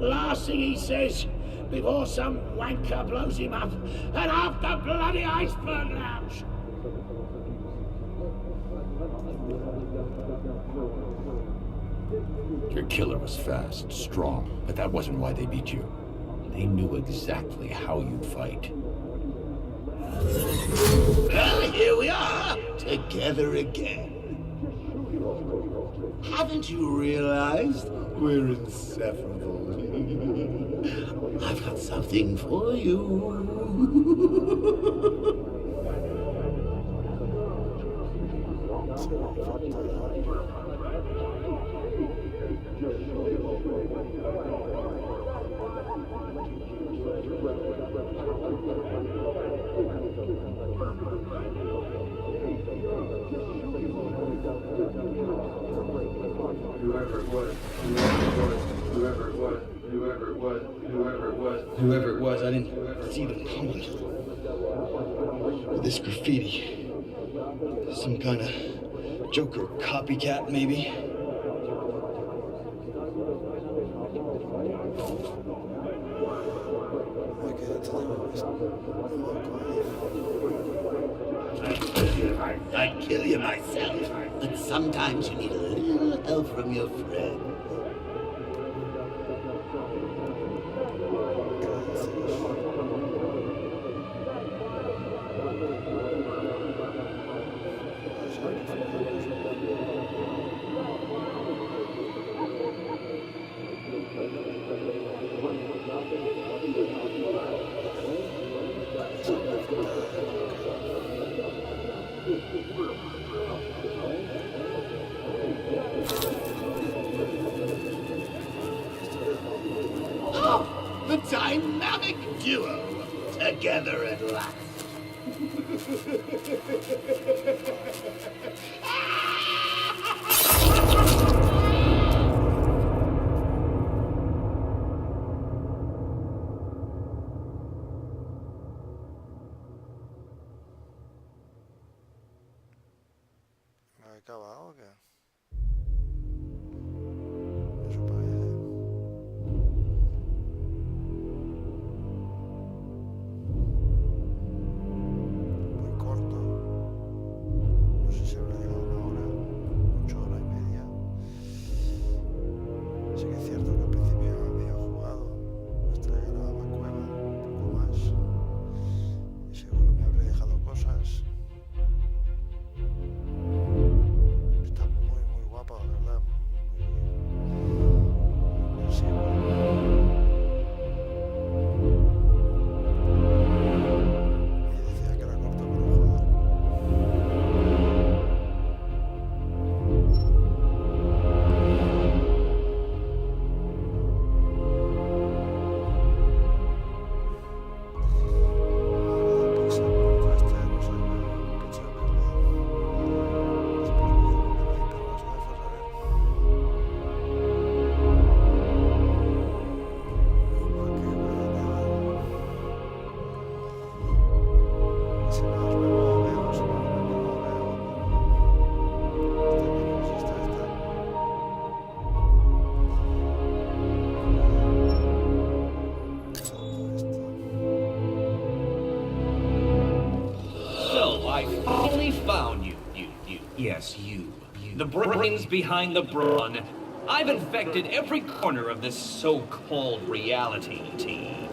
Last thing he says, before some wanker blows him up, and half the bloody iceberg lounge. Your killer was fast, strong, but that wasn't why they beat you. They knew exactly how you'd fight. Well, here we are, together again. Haven't you realized we're inseparable? I've got something for you. Whoever it was, I didn't see them coming. This graffiti. Some kind of Joker copycat, maybe? I'd kill you myself, but sometimes you need a little help from your friend. The dynamic duo, together at last. ¿Me habéis acabado o qué? Eso parece. Muy corto. No sé si habrá llegado a 1 hora, 8 horas y media. Sí que es cierto que al principio había jugado hasta llegar a la cueva, un poco más. Y seguro me habré dejado cosas. Está muy guapa, la verdad. Muy inmersiva. Y decía que era corto, pero joder. So I finally found you. Yes, you. The brains behind the brawn. I've infected every corner of this so-called reality,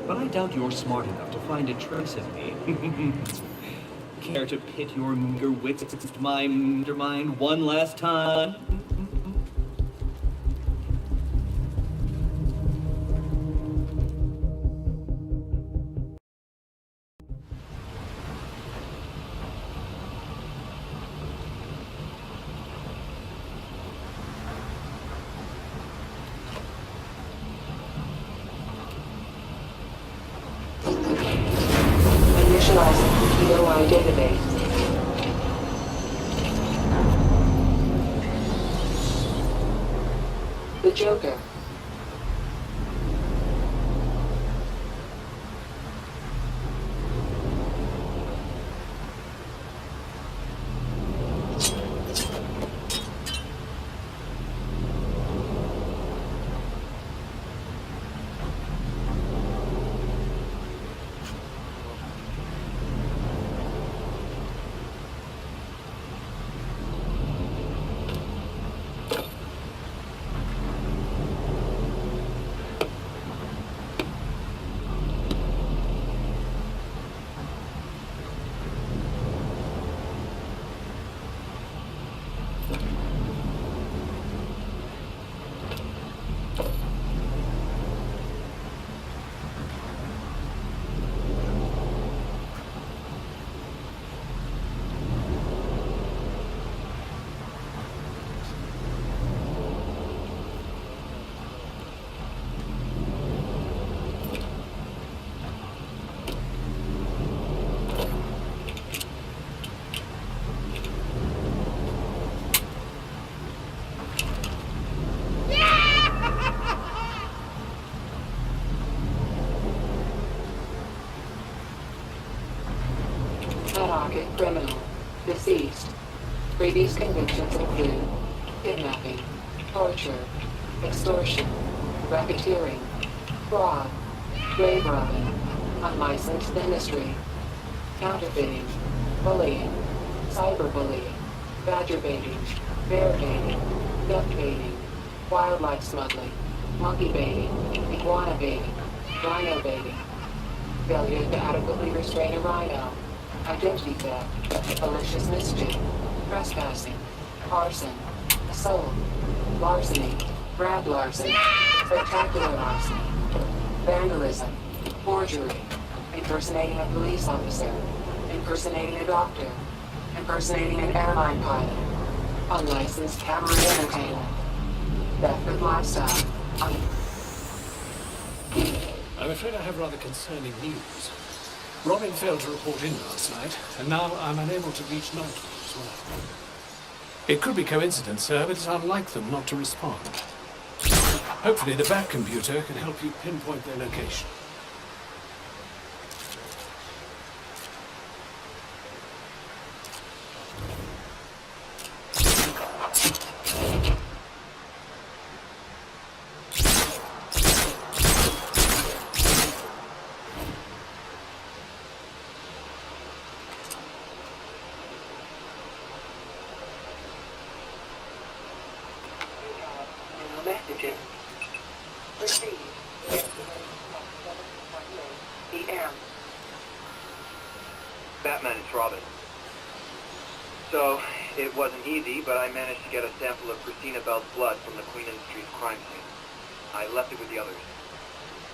but I doubt you're smart enough to find a trace of me. Care to pit your meager wits against my mind one last time? Initializing POI database. The Joker. Target criminal. Deceased. Previous convictions include kidnapping, torture, extortion, racketeering, fraud, grave robbing, unlicensed industry, counterfeiting, bullying, cyberbullying, badger baiting, bear baiting, duck baiting, wildlife smuggling, monkey baiting, iguana baiting, rhino baiting, failure to adequately restrain a rhino, identity theft, malicious mischief, trespassing, arson, assault, larceny, grand larceny, spectacular larceny, vandalism, forgery, impersonating a police officer, impersonating a doctor, impersonating an airline pilot, unlicensed cabaret entertainment, theft of livestock, I'm afraid I have rather concerning news. Robin failed to report in last night, and now I'm unable to reach Nightwing as well. It could be coincidence, sir, but it's unlike them not to respond. Hopefully the back computer can help you pinpoint their location. Messages. Received. PM. Batman, it's Robin. So, it wasn't easy, but I managed to get a sample of Christina Bell's blood from the Queen Industries crime scene. I left it with the others.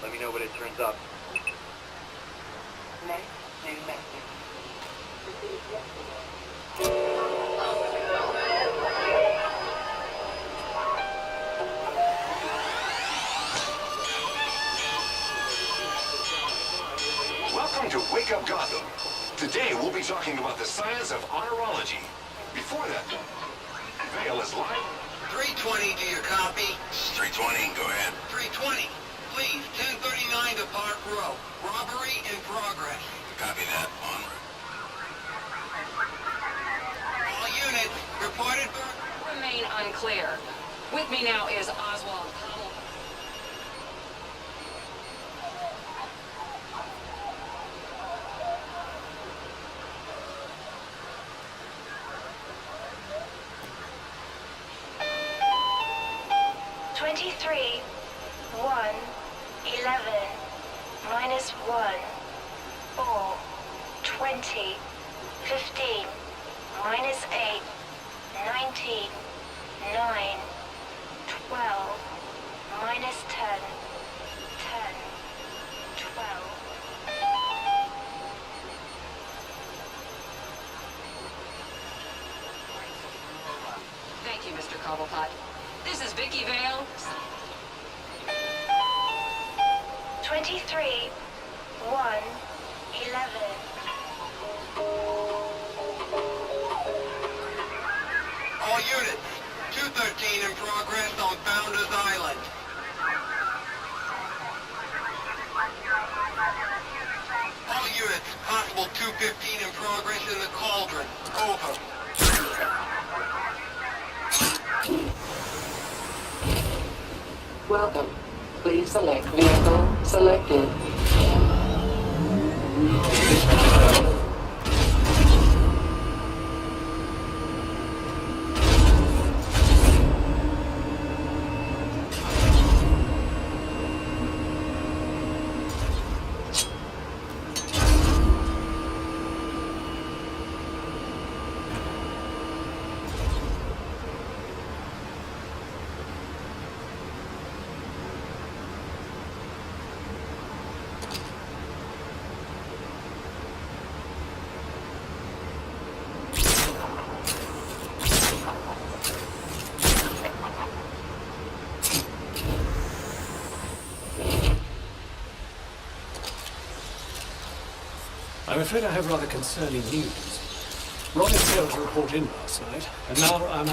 Let me know what it turns up. Next new message. Received yesterday. Welcome to Wake Up Gotham. Today we'll be talking about the science of honorology. Before that, Vale is live. 320, do you copy? 320, go ahead. 320. Please, 1039 to Park Row. Robbery in progress. Copy that. On route. All units, reported remain unclear. With me now is Oswald Powell. 23, 1, 11, minus 1, 4, 20, 15, minus 8, 19, 9, 12, minus 10, 10, 12. Thank you, Mr. Cobblepot. This is Vicky Vale. 23, 1, 11. All units, 213 in progress on Founders Island. All units, possible 215 in progress in the Cauldron. Over. Welcome. Please select vehicle selected. I'm afraid I have rather concerning news. Robin failed to report in last night, and now I'm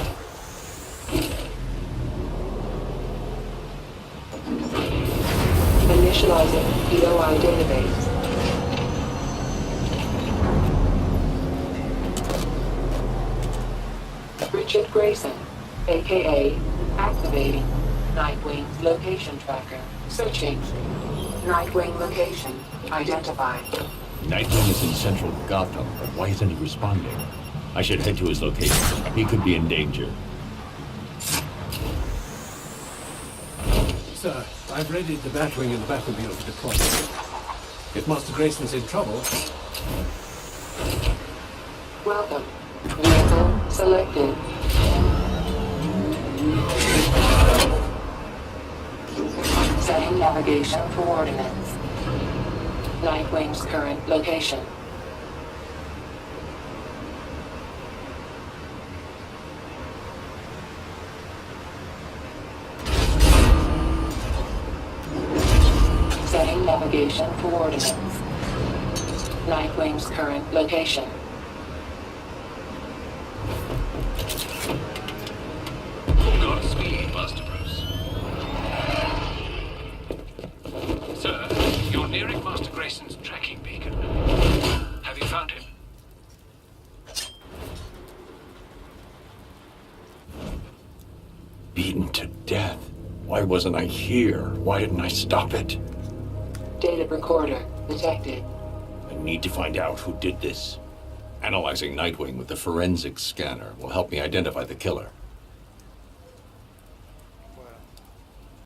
Initializing POI database. Richard Grayson, aka activating Nightwing's location tracker. Searching. Nightwing location identified. Nightwing is in central Gotham, but why isn't he responding? I should head to his location. He could be in danger. Sir, I've readied the Batwing and the Batmobile for deployment. If Master Grayson's in trouble... Welcome. Vehicle selected. Setting navigation coordinates. Nightwing's current location. Setting navigation coordinates. Nightwing's current location. Godspeed, Master Bruce. Sir, you're nearing Master Grayson's tracking beacon. Have you found him? Beaten to death. Why wasn't I here? Why didn't I stop it? Data recorder detected. I need to find out who did this. Analyzing Nightwing with the forensics scanner will help me identify the killer.